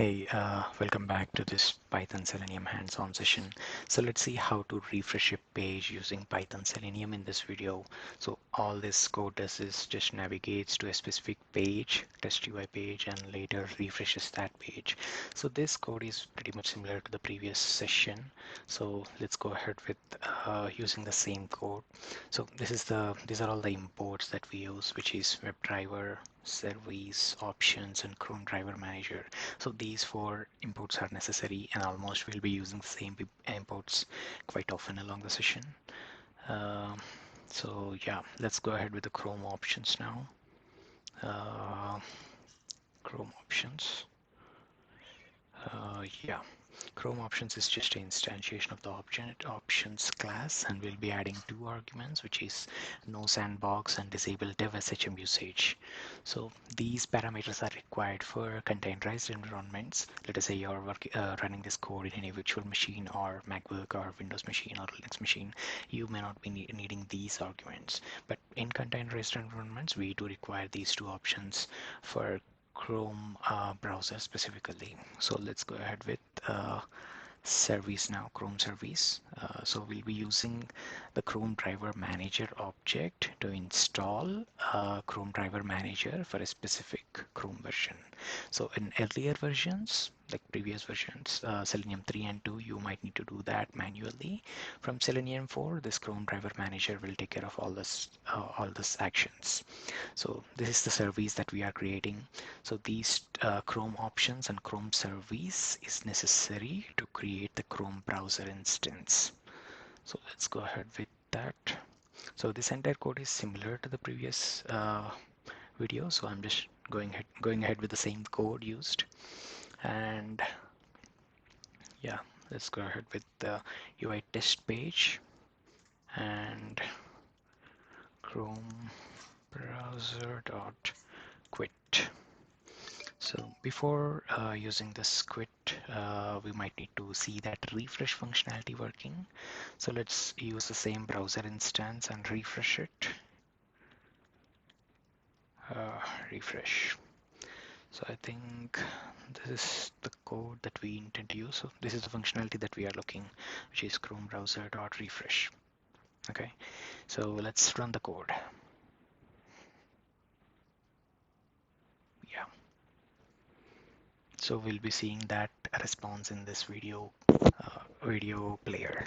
Hey, welcome back to this Python Selenium hands-on session. So let's see how to refresh a page using Python Selenium in this video. So all this code does is just navigates to a specific page, test UI page, and later refreshes that page. So this code is pretty much similar to the previous session. So let's go ahead with using the same code. So these are all the imports that we use, which is WebDriver, service, options, and Chrome Driver Manager. So these four imports are necessary, and almost we'll be using the same imports quite often along the session. Um, so yeah, let's go ahead with the Chrome options now. Chrome options. Yeah, Chrome options is just an instantiation of the object options class, and we'll be adding two arguments, which is no sandbox and disable dev SHM usage. So these parameters are required for containerized environments. Let us say you're running this code in any virtual machine or MacBook or Windows machine or Linux machine. You may not be needing these arguments, but in containerized environments, we do require these two options for Chrome browser specifically. So let's go ahead with service now, Chrome service. So we'll be using the Chrome Driver Manager object to install Chrome Driver Manager for a specific Chrome version. So in earlier versions, like previous versions, Selenium 3 and 2, you might need to do that manually. From Selenium 4, this Chrome Driver Manager will take care of all this actions. So this is the service that we are creating. So these Chrome options and Chrome service is necessary to create the Chrome browser instance. So let's go ahead with that. So this entire code is similar to the previous video. So I'm just going ahead with the same code used. And yeah, let's go ahead with the UI test page and Chrome browser dot quit. So before using this quit, we might need to see that refresh functionality working. So let's use the same browser instance and refresh it. Refresh. So I think this is the code that we intend to use. So this is the functionality that we are looking, which is Chrome browser dot refresh. Okay, so let's run the code. Yeah. So we'll be seeing that response in this video player.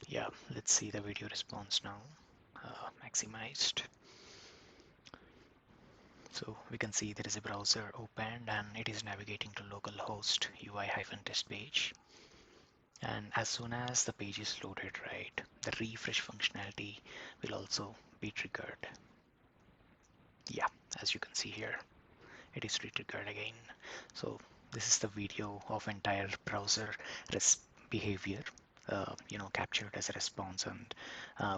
Yeah, let's see the video response now. Maximized. So we can see there is a browser opened and it is navigating to localhost UI-test page. And as soon as the page is loaded, right, the refresh functionality will also be triggered. Yeah, as you can see here, it is triggered again. So this is the video of entire browser behavior, captured as a response, and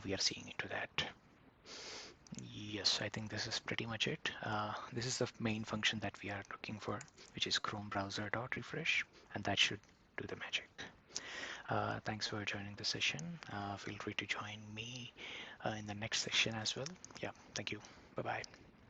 we are seeing into that. Yes, I think this is pretty much it. This is the main function that we are looking for, which is Chrome browser dot refresh, and that should do the magic. Thanks for joining the session. Feel free to join me in the next session as well. Yeah, thank you. Bye-bye.